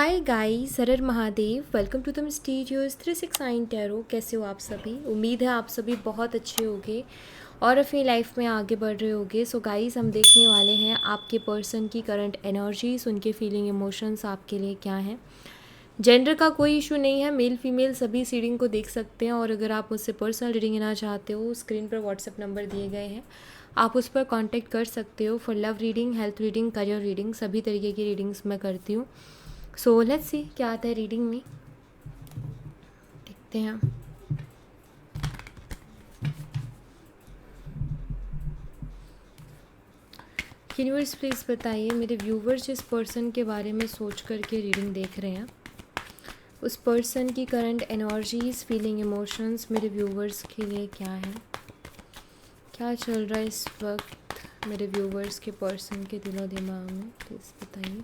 Hi guys, Har Har Mahadev. Welcome to the mysterious 369 tarot. कैसे हो आप सभी? उम्मीद है आप सभी बहुत अच्छे होंगे और अपनी लाइफ में आगे बढ़ रहे होंगे। सो गाइस, हम देखने वाले हैं आपके पर्सन की करंट एनर्जीज, उनके फीलिंग इमोशंस आपके लिए क्या हैं। जेंडर का कोई इशू नहीं है, मेल फीमेल सभी इस रीडिंग को देख सकते हैं। और अगर आप मुझसे पर्सनल रीडिंग लेना चाहते हो, स्क्रीन पर व्हाट्सएप नंबर दिए गए हैं, आप उस पर कांटेक्ट कर सकते हो for love reading, health reading, career reading. सभी तरीके की रीडिंग्स मैं करती हूँ। सो लेट्स सी क्या आता है रीडिंग में, देखते हैं। यूनिवर्स प्लीज़ बताइए मेरे व्यूवर्स जिस पर्सन के बारे में सोच करके रीडिंग देख रहे हैं, उस पर्सन की करंट एनर्जीज, फीलिंग, इमोशंस मेरे व्यूवर्स के लिए क्या है। क्या चल रहा है इस वक्त मेरे व्यूवर्स के पर्सन के दिलो दिमाग में, प्लीज़ बताइए।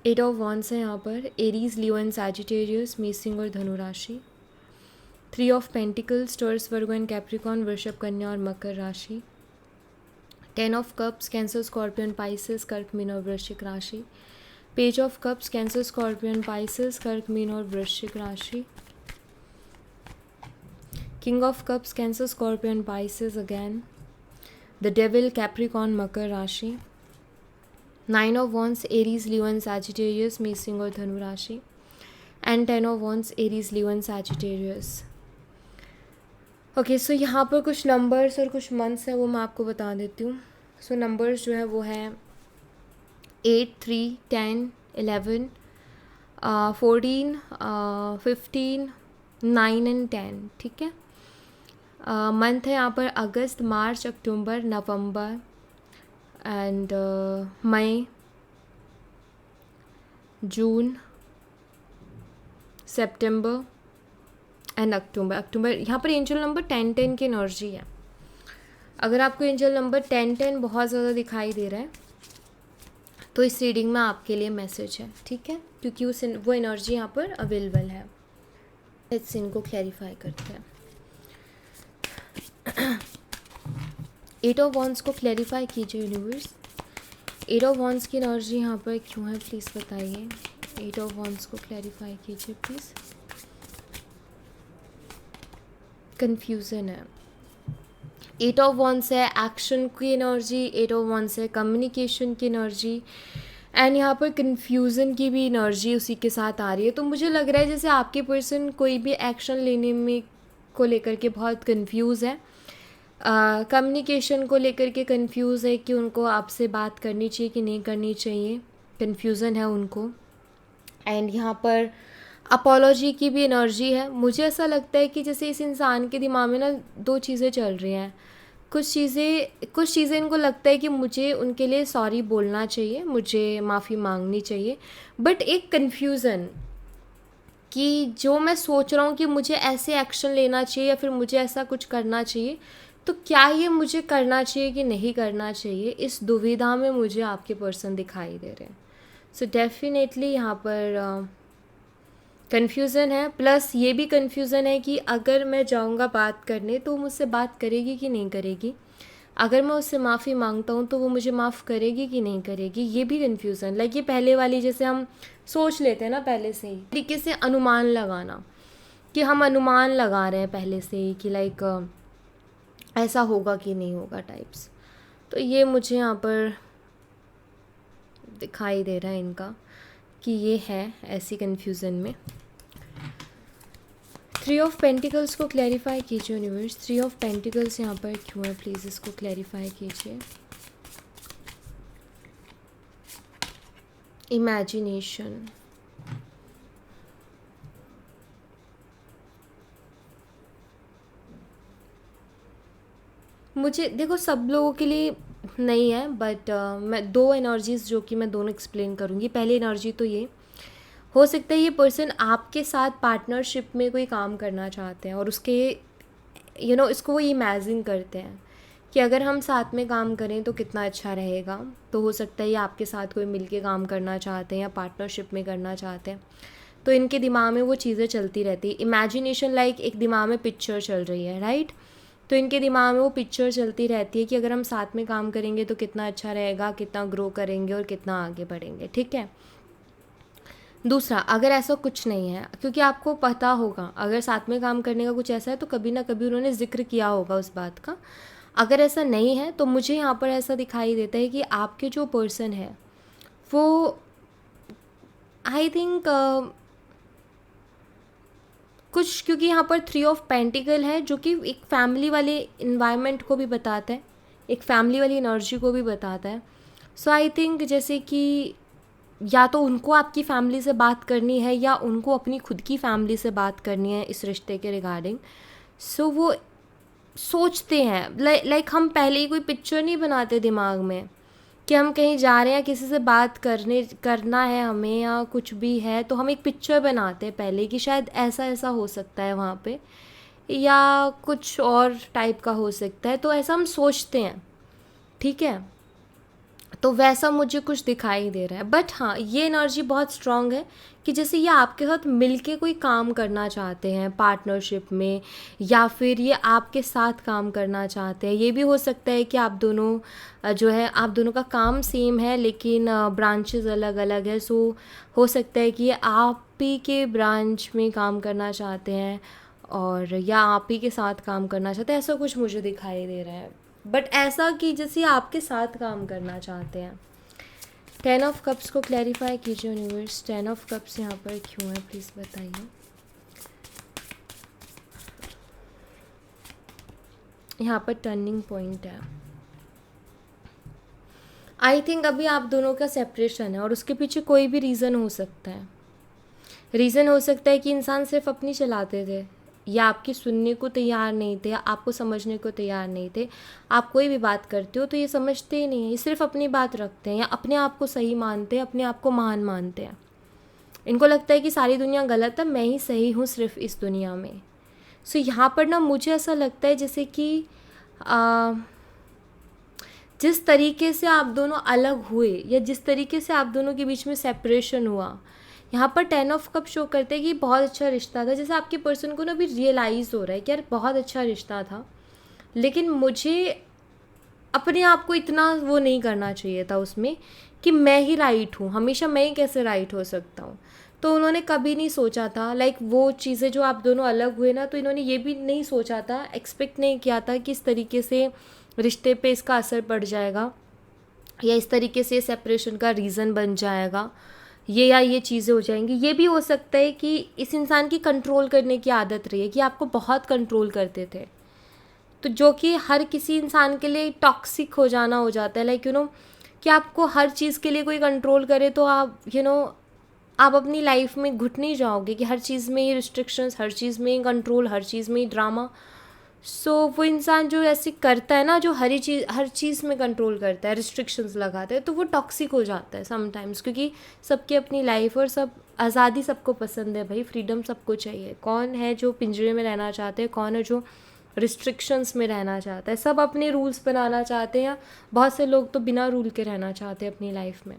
8 ऑफ वॉन्ड्स है यहाँ पर, एरीज, लियो एंड सैजिटेरियस, मेषिंग और धनु राशि। 3 of pentacles, Taurus, Virgo and Capricorn, वृषभ, कन्या और मकर राशि। 10 of cups, Cancer, scorpion, Pisces, कर्क, मीन और वृश्चिक राशि। Page of cups, Cancer, scorpion, Pisces, कर्क, मीन और वृश्चिक राशि। King of cups, Cancer, scorpion, Pisces again. The devil, Capricorn, मकर राशि। 9 of wands, Aries, Leo and Sagittarius, मेषिंग और धनु राशि। And 10 of wands, Aries, Leo and Sagittarius. Okay, so यहाँ पर कुछ नंबर्स और कुछ मंथ्स हैं, वो मैं आपको बता देती हूँ। सो नंबर्स जो है वो है 8, 3, 10, 11, 14, 15, 9 एंड 10। ठीक है। मंथ है यहाँ पर अगस्त, मार्च, अक्टूबर, नवंबर and May, June, September and October. यहाँ पर एंजल नंबर 10 की एनर्जी है। अगर आपको एंजल नंबर 10 बहुत ज़्यादा दिखाई दे रहा है तो इस रीडिंग में आपके लिए मैसेज है, ठीक है, क्योंकि वो एनर्जी यहाँ पर अवेलेबल है। लेट्स इनको क्लैरिफाई करते हैं। 8 ऑफ वॉन्ड्स को क्लैरिफाई कीजिए यूनिवर्स। 8 ऑफ वॉन्ड्स की एनर्जी यहाँ पर क्यों है, प्लीज़ बताइए। 8 ऑफ वॉन्ड्स को क्लैरिफाई कीजिए प्लीज़। कन्फ्यूज़न है। 8 ऑफ वॉन्ड्स है एक्शन की एनर्जी, 8 ऑफ वॉन्ड्स है कम्युनिकेशन की एनर्जी, एंड यहाँ पर कन्फ्यूज़न की भी एनर्जी उसी के साथ आ रही है। तो मुझे लग रहा है जैसे आपके पर्सन कोई भी एक्शन लेने में को लेकर के बहुत कंफ्यूज है, कम्युनिकेशन को लेकर के कंफ्यूज है कि उनको आपसे बात करनी चाहिए कि नहीं करनी चाहिए, कन्फ्यूज़न है उनको। एंड यहाँ पर अपोलॉजी की भी एनर्जी है। मुझे ऐसा लगता है कि जैसे इस इंसान के दिमाग में ना दो चीज़ें चल रही हैं। कुछ चीज़ें इनको लगता है कि मुझे उनके लिए सॉरी बोलना चाहिए, मुझे माफ़ी मांगनी चाहिए, बट एक कन्फ्यूज़न कि जो मैं सोच रहा हूँ कि मुझे ऐसे एक्शन लेना चाहिए या फिर मुझे ऐसा कुछ करना चाहिए, तो क्या ये मुझे करना चाहिए कि नहीं करना चाहिए, इस दुविधा में मुझे आपके पर्सन दिखाई दे रहे हैं। सो डेफिनेटली यहाँ पर कन्फ्यूज़न है, प्लस ये भी कन्फ्यूज़न है कि अगर मैं जाऊँगा बात करने तो मुझसे बात करेगी कि नहीं करेगी, अगर मैं उससे माफ़ी मांगता हूँ तो वो मुझे माफ़ करेगी कि नहीं करेगी, ये भी कन्फ्यूज़न। लाइक ये पहले वाली जैसे हम सोच लेते हैं ना पहले से ही, तरीके से अनुमान लगाना कि हम अनुमान लगा रहे हैं पहले से ही कि लाइक ऐसा होगा कि नहीं होगा टाइप्स। तो ये मुझे यहाँ पर दिखाई दे रहा है इनका कि ये है ऐसी कन्फ्यूज़न में। 3 ऑफ पेंटिकल्स को क्लैरिफाई कीजिए यूनिवर्स। 3 ऑफ पेंटिकल्स यहाँ पर क्यों है, प्लीज़ इसको क्लैरिफाई कीजिए। इमेजिनेशन, मुझे देखो सब लोगों के लिए नहीं है, बट मैं दो एनर्जीज जो कि मैं दोनों एक्सप्लेन करूँगी। पहली एनर्जी तो ये हो सकता है ये पर्सन आपके साथ पार्टनरशिप में कोई काम करना चाहते हैं और उसके इसको वो इमेजिन करते हैं कि अगर हम साथ में काम करें तो कितना अच्छा रहेगा। तो हो सकता है ये आपके साथ कोई मिलके काम करना चाहते हैं या पार्टनरशिप में करना चाहते हैं, तो इनके दिमाग में वो चीज़ें चलती रहती है। इमेजिनेशन लाइक एक दिमाग में पिक्चर चल रही है, राइट। तो इनके दिमाग में वो पिक्चर चलती रहती है कि अगर हम साथ में काम करेंगे तो कितना अच्छा रहेगा, कितना ग्रो करेंगे और कितना आगे बढ़ेंगे। ठीक है। दूसरा, अगर ऐसा कुछ नहीं है, क्योंकि आपको पता होगा अगर साथ में काम करने का कुछ ऐसा है तो कभी ना कभी उन्होंने ज़िक्र किया होगा उस बात का। अगर ऐसा नहीं है तो मुझे यहाँ पर ऐसा दिखाई देता है कि आपके जो पर्सन है वो आई थिंक कुछ, क्योंकि यहाँ पर 3 ऑफ पेंटिकल है जो कि एक फैमिली वाले इन्वायरमेंट को भी बताता है, एक फैमिली वाली एनर्जी को भी बताता है। सो आई थिंक जैसे कि या तो उनको आपकी फैमिली से बात करनी है या उनको अपनी खुद की फैमिली से बात करनी है इस रिश्ते के रिगार्डिंग। सो वो सोचते हैं लाइक हम पहले ही कोई पिक्चर नहीं बनाते दिमाग में कि हम कहीं जा रहे हैं, किसी से बात करना है हमें या कुछ भी है, तो हम एक पिक्चर बनाते हैं पहले कि शायद ऐसा ऐसा हो सकता है वहाँ पे, या कुछ और टाइप का हो सकता है, तो ऐसा हम सोचते हैं। ठीक है। तो वैसा मुझे कुछ दिखाई दे रहा है। बट हाँ, ये एनर्जी बहुत स्ट्रांग है कि जैसे ये आपके साथ मिलके कोई काम करना चाहते हैं पार्टनरशिप में, या फिर ये आपके साथ काम करना चाहते हैं। ये भी हो सकता है कि आप दोनों जो है आप दोनों का काम सेम है लेकिन ब्रांचेस अलग अलग है। सो हो सकता है कि ये आप ही के ब्रांच में काम करना चाहते हैं और या आप ही के साथ काम करना चाहते हैं, ऐसा कुछ मुझे दिखाई दे रहा है। बट ऐसा कि जैसे आपके साथ काम करना चाहते हैं। 10 ऑफ कप्स को क्लैरिफाई कीजिए यूनिवर्स। 10 ऑफ कप्स यहाँ पर क्यों है, प्लीज़ बताइए। यहाँ पर टर्निंग पॉइंट है। आई थिंक अभी आप दोनों का सेपरेशन है और उसके पीछे कोई भी रीज़न हो सकता है। रीज़न हो सकता है कि इंसान सिर्फ अपनी चलाते थे या आपकी सुनने को तैयार नहीं थे या आपको समझने को तैयार नहीं थे। आप कोई भी बात करते हो तो ये समझते ही नहीं है, ये सिर्फ अपनी बात रखते हैं या अपने आप को सही मानते हैं, अपने आप को महान मानते हैं। इनको लगता है कि सारी दुनिया गलत है, मैं ही सही हूँ सिर्फ इस दुनिया में। सो यहाँ पर ना मुझे ऐसा लगता है जैसे कि जिस तरीके से आप दोनों अलग हुए या जिस तरीके से आप दोनों के बीच में सेपरेशन हुआ, यहाँ पर 10 ऑफ कप शो करते हैं कि बहुत अच्छा रिश्ता था। जैसे आपके पर्सन को ना अभी रियलाइज़ हो रहा है कि यार बहुत अच्छा रिश्ता था, लेकिन मुझे अपने आप को इतना वो नहीं करना चाहिए था उसमें कि मैं ही राइट हूँ, हमेशा मैं ही कैसे राइट हो सकता हूँ। तो उन्होंने कभी नहीं सोचा था लाइक वो चीज़ें जो आप दोनों अलग हुए ना, तो इन्होंने ये भी नहीं सोचा था, एक्सपेक्ट नहीं किया था कि इस तरीके से रिश्ते पे इसका असर पड़ जाएगा या इस तरीके से सेपरेशन का रीज़न बन जाएगा, ये चीज़ें हो जाएंगी। ये भी हो सकता है कि इस इंसान की कंट्रोल करने की आदत रही है कि आपको बहुत कंट्रोल करते थे, तो जो कि हर किसी इंसान के लिए टॉक्सिक हो जाना हो जाता है। लाइक कि आपको हर चीज़ के लिए कोई कंट्रोल करे तो आप आप अपनी लाइफ में घुट नहीं जाओगे कि हर चीज़ में ये रिस्ट्रिक्शंस, हर चीज़ में कंट्रोल, हर चीज़ में ड्रामा। सो वो इंसान जो ऐसे करता है ना, जो हर चीज़ में कंट्रोल करता है, रिस्ट्रिक्शंस लगाता है, तो वो टॉक्सिक हो जाता है समटाइम्स। क्योंकि सबकी अपनी लाइफ और सब आज़ादी सबको पसंद है भाई, फ्रीडम सबको चाहिए। कौन है जो पिंजरे में रहना चाहते हैं, कौन है जो रिस्ट्रिक्शंस में रहना चाहता है। सब अपने रूल्स बनाना चाहते हैं, बहुत से लोग तो बिना रूल के रहना चाहते हैं अपनी लाइफ में।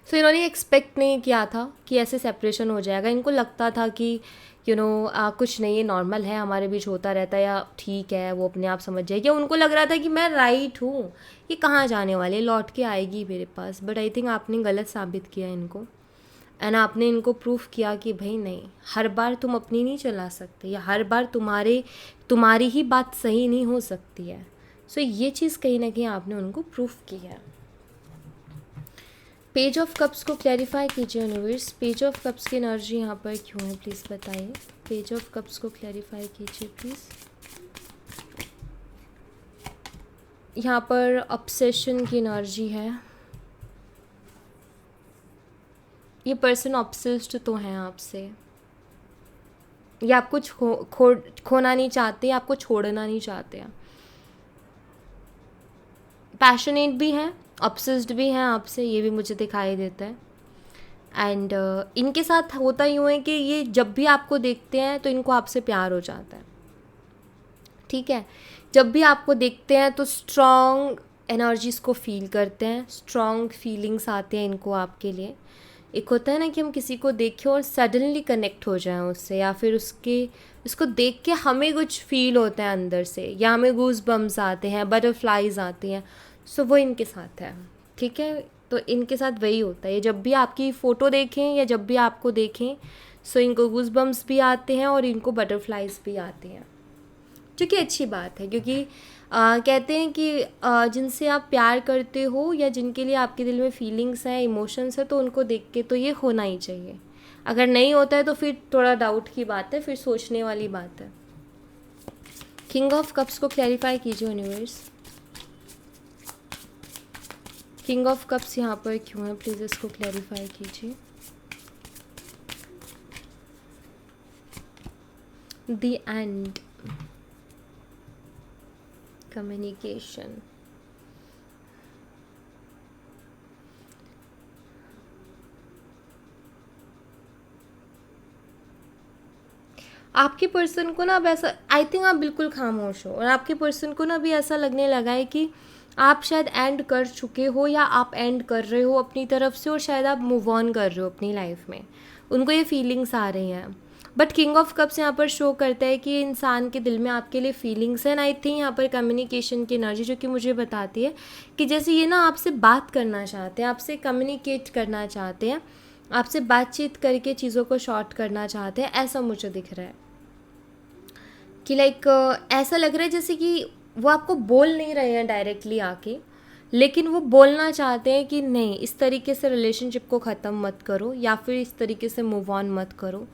सो इन्होंने एक्सपेक्ट नहीं किया था कि ऐसे सेपरेशन हो जाएगा। इनको लगता था कि कुछ नहीं, ये नॉर्मल है, हमारे बीच होता रहता है, या ठीक है वो अपने आप समझ जाएगी, या उनको लग रहा था कि मैं राइट हूँ, ये कहाँ जाने वाले, लौट के आएगी मेरे पास। बट आई थिंक आपने गलत साबित किया इनको, एंड आपने इनको प्रूफ किया कि भाई नहीं, हर बार तुम अपनी नहीं चला सकते, या हर बार तुम्हारी ही बात सही नहीं हो सकती है। सो ये चीज़ कहीं ना कहीं आपने उनको प्रूफ की है। पेज ऑफ कप्स को क्लैरिफाई कीजिए यूनिवर्स। पेज ऑफ कप्स की एनर्जी यहाँ पर क्यों है, प्लीज़ बताइए। पेज ऑफ कप्स को क्लैरिफाई कीजिए प्लीज़। यहाँ पर ऑब्सेशन की एनर्जी है। ये पर्सन ऑब्सेस्ड तो हैं आपसे, ये आपको खोना नहीं चाहते, आपको छोड़ना नहीं चाहते हैं। पैशनेट भी हैं, ऑब्सेस्ड भी हैं आपसे, ये भी मुझे दिखाई देता है। एंड इनके साथ होता यूँ है कि ये जब भी आपको देखते हैं तो इनको आपसे प्यार हो जाता है। ठीक है, जब भी आपको देखते हैं तो स्ट्रॉन्ग एनर्जीज़ को फील करते हैं, स्ट्रॉन्ग फीलिंग्स आते हैं इनको आपके लिए, एक होता है ना कि हम किसी को देखें और सडनली कनेक्ट हो जाएं उससे, या फिर उसको देख के हमें कुछ फील होता है अंदर से, या हमें गूज बम्स आते हैं, बटरफ्लाइज आती हैं। सो वो इनके साथ है, ठीक है। तो इनके साथ वही होता है, जब भी आपकी फ़ोटो देखें या जब भी आपको देखें, सो इनको गूज बम्स भी आते हैं और इनको बटरफ्लाइज भी आती हैं, जो कि अच्छी बात है। क्योंकि कहते हैं कि जिनसे आप प्यार करते हो या जिनके लिए आपके दिल में फीलिंग्स हैं, इमोशंस हैं, तो उनको देख के तो ये होना ही चाहिए। अगर नहीं होता है तो फिर थोड़ा डाउट की बात है, फिर सोचने वाली बात है। किंग ऑफ कप्स को क्लैरिफाई कीजिए यूनिवर्स। किंग ऑफ कप्स यहाँ पर क्यों है, प्लीज़ इसको क्लैरिफाई कीजिए। द एंड, कम्युनिकेशन, आपके पर्सन को ना अब ऐसा, आई थिंक आप बिल्कुल खामोश हो, और आपके पर्सन को ना अभी ऐसा लगने लगा है कि आप शायद एंड कर चुके हो या आप एंड कर रहे हो अपनी तरफ से, और शायद आप मूव ऑन कर रहे हो अपनी लाइफ में। उनको ये फीलिंग्स आ रही हैं। बट किंग ऑफ कप्स यहाँ पर शो करता है कि इंसान के दिल में आपके लिए फीलिंग्स हैं। आई थिंक यहाँ पर कम्युनिकेशन की एनर्जी जो कि मुझे बताती है कि जैसे ये ना आपसे बात करना चाहते हैं, आपसे कम्युनिकेट करना चाहते हैं, आपसे बातचीत करके चीज़ों को शॉर्ट करना चाहते हैं, ऐसा मुझे दिख रहा है। कि लाइक ऐसा लग रहा है जैसे कि वो आपको बोल नहीं रहे हैं डायरेक्टली आके, लेकिन वो बोलना चाहते हैं कि नहीं, इस तरीके से रिलेशनशिप को ख़त्म मत करो, या फिर इस तरीके से मूव ऑन मत करो,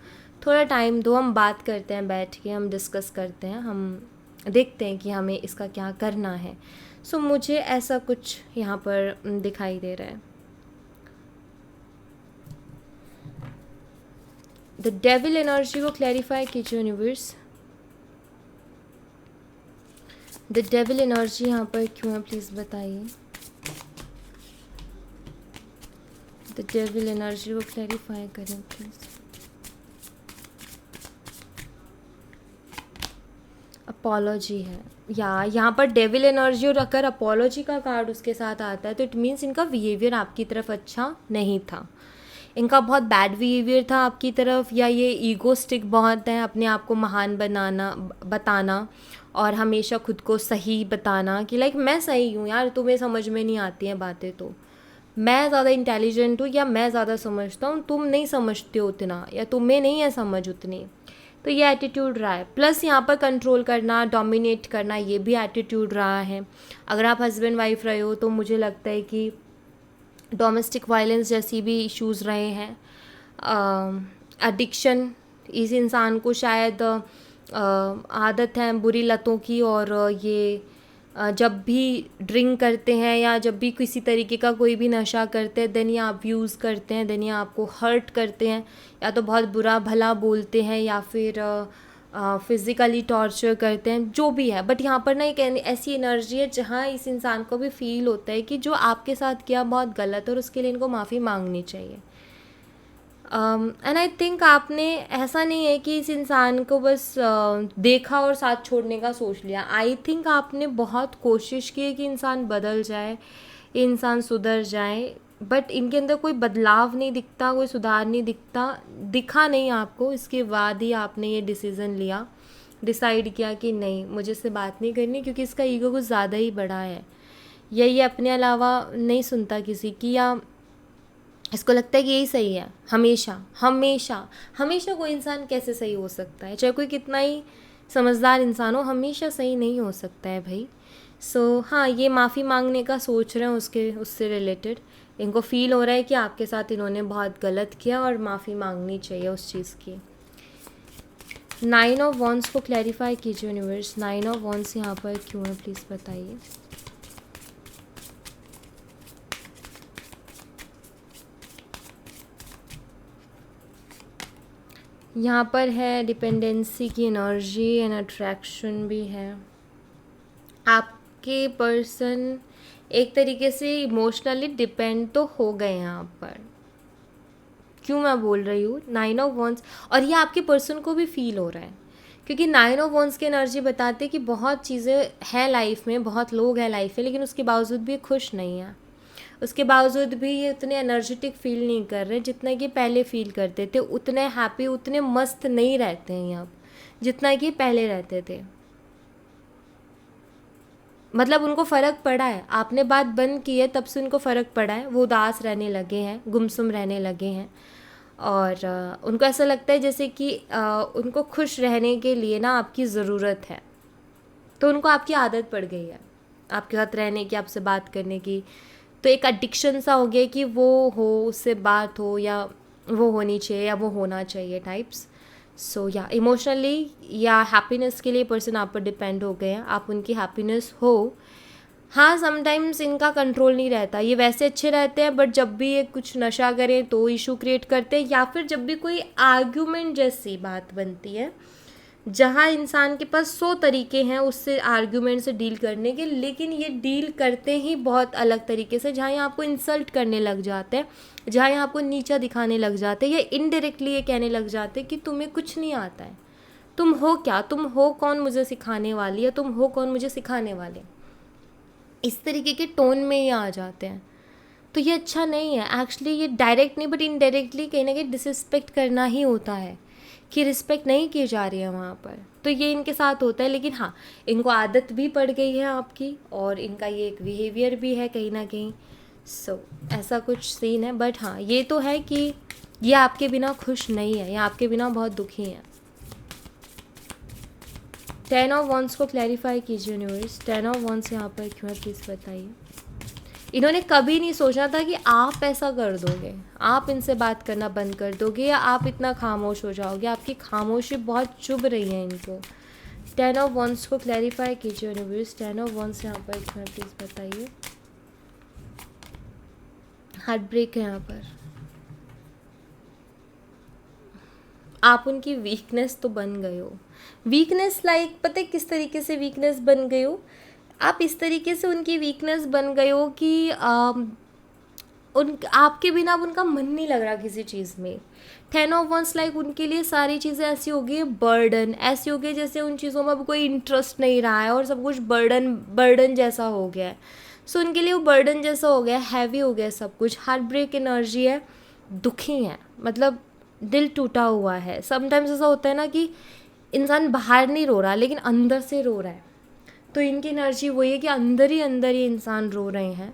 थोड़ा टाइम दो, हम बात करते हैं, बैठ के हम डिस्कस करते हैं, हम देखते हैं कि हमें इसका क्या करना है। सो मुझे ऐसा कुछ यहाँ पर दिखाई दे रहा है। द डेविल एनर्जी को क्लैरिफाई कीजिए यूनिवर्स। द डेविल एनर्जी यहाँ पर क्यों है, प्लीज़ बताइए। द डेविल एनर्जी को क्लैरिफाई करें प्लीज़। अपॉलॉजी है, या यहाँ पर डेविल एनर्जी और अगर अपॉलॉजी का कार्ड उसके साथ आता है तो इट मीन्स इनका बिहेवियर आपकी तरफ अच्छा नहीं था, इनका बहुत बैड बिहेवियर था आपकी तरफ, या ये ईगोस्टिक बहुत है, अपने आप को महान बताना और हमेशा खुद को सही बताना कि लाइक मैं सही हूँ यार, तुम्हें समझ में नहीं आती हैं बातें, तो मैं ज़्यादा इंटेलिजेंट हूँ या मैं ज़्यादा समझता हूँ, तुम नहीं समझते हो उतना, या तुम्हें नहीं है समझ उतनी। तो ये एटीट्यूड रहा है। प्लस यहाँ पर कंट्रोल करना, डोमिनेट करना, ये भी एटीट्यूड रहा है। अगर आप हस्बैंड वाइफ रहे हो तो मुझे लगता है कि डोमेस्टिक वायलेंस जैसी भी इश्यूज़ रहे हैं। एडिक्शन, इस इंसान को शायद आदत है बुरी लतों की, और ये जब भी ड्रिंक करते हैं या जब भी किसी तरीके का कोई भी नशा करते हैं, देन ये अब्यूज़ करते हैं, देन ये आपको हर्ट करते हैं, या तो बहुत बुरा भला बोलते हैं, या फिर फिज़िकली टॉर्चर करते हैं, जो भी है। बट यहाँ पर ना एक ऐसी एनर्जी है जहाँ इस इंसान को भी फील होता है कि जो आपके साथ किया बहुत गलत है और उसके लिए इनको माफ़ी मांगनी चाहिए। एंड आई थिंक आपने, ऐसा नहीं है कि इस इंसान को बस देखा और साथ छोड़ने का सोच लिया। आई थिंक आपने बहुत कोशिश की है कि इंसान बदल जाए, इंसान सुधर जाए, बट इनके अंदर कोई बदलाव नहीं दिखता, कोई सुधार नहीं दिखा नहीं आपको। इसके बाद ही आपने ये डिसीज़न लिया, डिसाइड किया कि नहीं, मुझे इससे बात नहीं करनी, क्योंकि इसका ईगो कुछ ज़्यादा ही बड़ा है, या ये अपने अलावा नहीं सुनता किसी की, या इसको लगता है कि यही सही है हमेशा हमेशा। हमेशा कोई इंसान कैसे सही हो सकता है, चाहे कोई कितना ही समझदार इंसान हो, हमेशा सही नहीं हो सकता है भाई। सो हाँ, ये माफ़ी मांगने का सोच रहे हैं उससे रिलेटेड। इनको फील हो रहा है कि आपके साथ इन्होंने बहुत गलत किया और माफ़ी मांगनी चाहिए उस चीज़ की। 9 ऑफ वॉन्ड्स को क्लैरिफाई कीजिए यूनिवर्स। 9 ऑफ वॉन्ड्स यहाँ पर क्यों है, प्लीज़ बताइए। यहाँ पर है डिपेंडेंसी की एनर्जी एंड अट्रैक्शन भी है। आपके पर्सन एक तरीके से इमोशनली डिपेंड तो हो गए हैं आप पर। क्यों मैं बोल रही हूँ 9 ऑफ वॉन्ड्स, और ये आपके पर्सन को भी फील हो रहा है, क्योंकि 9 ऑफ वॉन्ड्स की एनर्जी बताते हैं कि बहुत चीज़ें हैं लाइफ में, बहुत लोग हैं लाइफ में, लेकिन उसके बावजूद भी खुश नहीं है। उसके बावजूद भी ये उतने एनर्जेटिक फील नहीं कर रहे जितना कि पहले फील करते थे, उतने हैप्पी, उतने मस्त नहीं रहते हैं अब जितना कि पहले रहते थे। मतलब उनको फ़र्क पड़ा है, आपने बात बंद की है तब से उनको फ़र्क पड़ा है, वो उदास रहने लगे हैं, गुमसुम रहने लगे हैं। और उनको ऐसा लगता है जैसे कि उनको खुश रहने के लिए ना आपकी ज़रूरत है, तो उनको आपकी आदत पड़ गई है आपके साथ रहने की, आपसे बात करने की। तो एक एडिक्शन सा हो गया कि वो हो, उससे बात हो, या वो होनी चाहिए या वो होना चाहिए टाइप्स। सो या इमोशनली या हैप्पीनेस के लिए पर्सन आप पर डिपेंड हो गए हैं, आप उनकी हैप्पीनेस हो। हाँ, समटाइम्स इनका कंट्रोल नहीं रहता, ये वैसे अच्छे रहते हैं बट जब भी ये कुछ नशा करें तो इशू क्रिएट करते हैं, या फिर जब भी कोई आर्ग्यूमेंट जैसी बात बनती है जहाँ इंसान के पास 100 तरीके हैं उससे आर्ग्यूमेंट से डील करने के, लेकिन ये डील करते ही बहुत अलग तरीके से, जहाँ ये आपको इंसल्ट करने लग जाते हैं, जहाँ ये आपको नीचा दिखाने लग जाते हैं, या इनडायरेक्टली ये कहने लग जाते हैं कि तुम्हें कुछ नहीं आता है, तुम हो क्या, तुम हो कौन मुझे सिखाने वाली, या तुम हो कौन मुझे सिखाने वाले, इस तरीके के टोन में ये आ जाते हैं। तो ये अच्छा नहीं है एक्चुअली, ये डायरेक्ट नहीं बट इनडायरेक्टली कहीं ना कहीं डिसरिस्पेक्ट करना ही होता है कि रिस्पेक्ट नहीं की जा रही है वहाँ पर, तो ये इनके साथ होता है। लेकिन हाँ, इनको आदत भी पड़ गई है आपकी, और इनका ये एक बिहेवियर भी है कहीं ना कहीं। सो ऐसा कुछ सीन है, बट हाँ ये तो है कि ये आपके बिना खुश नहीं है, ये आपके बिना बहुत दुखी हैं। 10 ऑफ वंस को क्लैरिफाई कीजिए यूनिवर्स, 10 ऑफ वंस यहाँ पर क्यों है प्लीज़ बताइए। इन्होंने कभी नहीं सोचा था कि आप ऐसा कर दोगे, आप इनसे बात करना बंद कर दोगे, या आप इतना खामोश हो जाओगे। आपकी खामोशी बहुत चुभ रही है इनको। 10 ऑफ वंस को क्लैरिफाई कीजिए यूनिवर्स, 10 ऑफ वंस यहाँ पर एक मिनट प्लीज़ बताइए। हार्ट ब्रेक है यहाँ पर, आप उनकी वीकनेस तो बन गए हो। वीकनेस लाइक पता है किस तरीके से वीकनेस बन गए हो आप? इस तरीके से उनकी वीकनेस बन गए हो कि उन आपके बिना अब उनका मन नहीं लग रहा किसी चीज़ में। 10 ऑफ वंस लाइक उनके लिए सारी चीज़ें ऐसी हो गई बर्डन, ऐसी हो गई जैसे उन चीज़ों में अब कोई इंटरेस्ट नहीं रहा है और सब कुछ बर्डन जैसा हो गया है। सो उनके लिए वो बर्डन जैसा हो गया, हैवी हो गया सब कुछ। हार्ट ब्रेक एनर्जी है, दुखी है, मतलब दिल टूटा हुआ है। समटाइम्स ऐसा होता है ना कि इंसान बाहर नहीं रो रहा लेकिन अंदर से रो रहा है, तो इनकी एनर्जी वही है कि अंदर ही इंसान रो रहे हैं।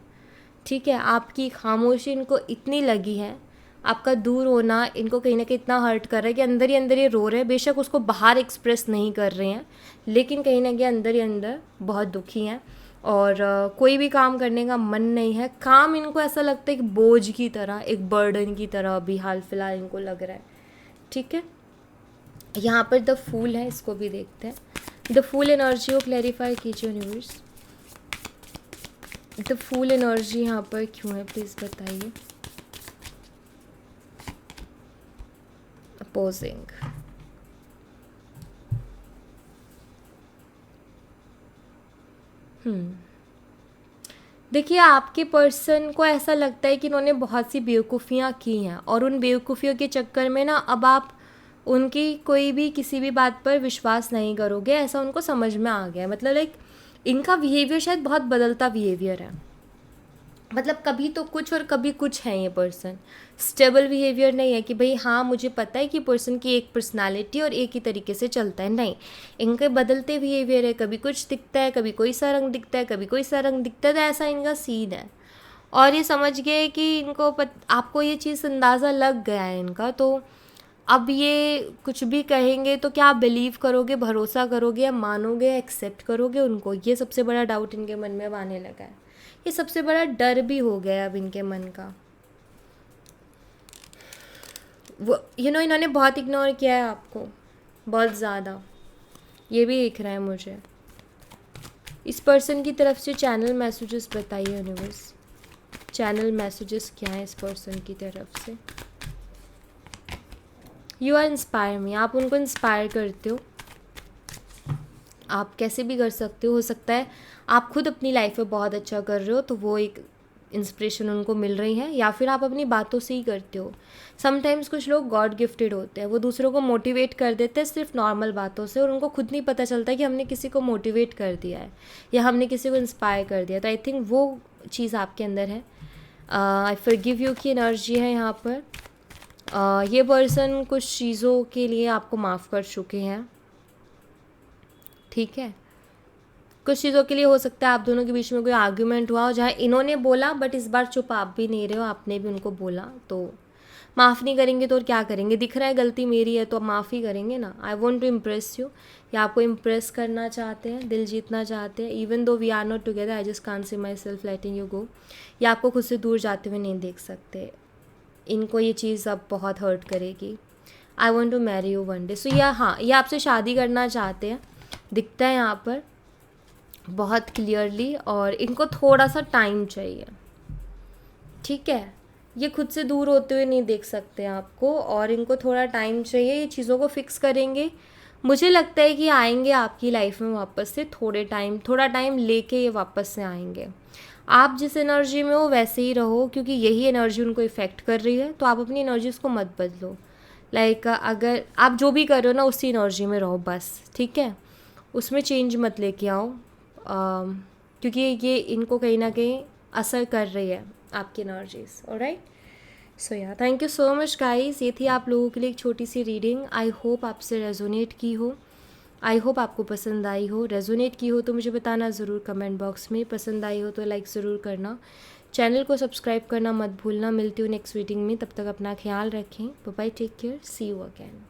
ठीक है, आपकी खामोशी इनको इतनी लगी है, आपका दूर होना इनको कहीं ना कहीं इतना हर्ट कर रहा है कि अंदर ही रो रहे हैं। बेशक उसको बाहर एक्सप्रेस नहीं कर रहे हैं, लेकिन कहीं ना कहीं अंदर ही अंदर बहुत दुखी हैं। और कोई भी काम करने का मन नहीं है। काम इनको ऐसा लगता है एक बोझ की तरह, एक बर्डन की तरह अभी हाल फिलहाल इनको लग रहा है। ठीक है, यहाँ पर द फूल है, इसको भी देखते हैं। द फूल एनर्जी को क्लैरिफाई कीजिए यूनिवर्स, द फूल एनर्जी यहाँ पर क्यों है प्लीज़ बताइए। अपोजिंग, देखिए आपके पर्सन को ऐसा लगता है कि इन्होंने बहुत सी बेवकूफ़ियाँ की हैं, और उन बेवकूफ़ियों के चक्कर में ना अब आप उनकी कोई भी किसी भी बात पर विश्वास नहीं करोगे, ऐसा उनको समझ में आ गया है। मतलब लाइक इनका बिहेवियर शायद बहुत बदलता बिहेवियर है, मतलब कभी तो कुछ और कभी कुछ है। ये पर्सन स्टेबल बिहेवियर नहीं है कि भाई हाँ मुझे पता है कि पर्सन की एक पर्सनालिटी और एक ही तरीके से चलता है, नहीं, इनके बदलते बिहेवियर है। कभी कुछ दिखता है, कभी कोई सा रंग दिखता है, कभी कोई सा रंग दिखता है, तो ऐसा इनका सीन है। और ये समझ गए कि इनको आपको ये चीज़ अंदाज़ा लग गया है इनका, तो अब ये कुछ भी कहेंगे तो क्या आप बिलीव करोगे, भरोसा करोगे, या मानोगे, एक्सेप्ट करोगे उनको? ये सबसे बड़ा डाउट इनके मन में अब आने लगा है। ये सबसे बड़ा डर भी हो गया है अब इनके मन का। वो इन्होंने बहुत इग्नोर किया है आपको, बहुत ज़्यादा, ये भी दिख रहा है मुझे। इस पर्सन की तरफ से चैनल मैसेजेस बताइए यूनिवर्स, चैनल मैसेजेस क्या है इस पर्सन की तरफ से। यू आर इंस्पायर मी, आप उनको इंस्पायर करते हो। आप कैसे भी कर सकते हो सकता है आप खुद अपनी लाइफ में बहुत अच्छा कर रहे हो तो वो एक इंस्पिरेशन उनको मिल रही है, या फिर आप अपनी बातों से ही करते हो। समटाइम्स कुछ लोग गॉड गिफ्टेड होते हैं, वो दूसरों को मोटिवेट कर देते हैं सिर्फ नॉर्मल बातों से, और उनको खुद नहीं पता चलता कि हमने किसी को मोटिवेट कर दिया है या हमने किसी को इंस्पायर कर दिया। तो आई थिंक वो चीज़ आपके अंदर है। आई फॉरगिव यू की एनर्जी है यहाँ पर। ये पर्सन कुछ चीज़ों के लिए आपको माफ़ कर चुके हैं, ठीक है। कुछ चीज़ों के लिए हो सकता है आप दोनों के बीच में कोई आर्ग्यूमेंट हुआ हो जहाँ इन्होंने बोला बट इस बार चुप आप भी नहीं रहे हो, आपने भी उनको बोला, तो माफ़ नहीं करेंगे तो और क्या करेंगे। दिख रहा है गलती मेरी है तो अब माफ़ ही करेंगे ना। I want to impress you, या आपको इम्प्रेस करना चाहते हैं, दिल जीतना चाहते हैं। Even though we are not together I just can't see myself letting you go, या आपको खुद से दूर जाते हुए नहीं देख सकते। इनको ये चीज़ अब बहुत हर्ट करेगी। I want to marry you one day. So या हाँ, ये आपसे शादी करना चाहते हैं, दिखता है यहाँ पर बहुत क्लियरली, और इनको थोड़ा सा टाइम चाहिए, ठीक है। ये खुद से दूर होते हुए नहीं देख सकते आपको, और इनको थोड़ा टाइम चाहिए, ये चीज़ों को फिक्स करेंगे। मुझे लगता है कि आएंगे आपकी लाइफ में वापस से, थोड़ा टाइम लेके ये वापस से आएंगे। आप जिस एनर्जी में हो वैसे ही रहो, क्योंकि यही एनर्जी उनको इफ़ेक्ट कर रही है, तो आप अपनी एनर्जीज़ को मत बदलो। लाइक अगर आप जो भी कर रहे हो ना उसी एनर्जी में रहो बस, ठीक है। उसमें चेंज मत लेके आओ, क्योंकि ये इनको कहीं ना कहीं असर कर रही है आपकी एनर्जीज। ऑलराइट, सो या thank you so much guys. ये थी आप लोगों के लिए एक छोटी सी रीडिंग। आई होप आपसे रेजोनेट की हो, आई होप आपको पसंद आई हो। रेजोनेट की हो तो मुझे बताना ज़रूर कमेंट बॉक्स में, पसंद आई हो तो लाइक ज़रूर करना, चैनल को सब्सक्राइब करना मत भूलना। मिलती हूँ नेक्स्ट रीडिंग में, तब तक अपना ख्याल रखें। Bye bye, take care, see you again.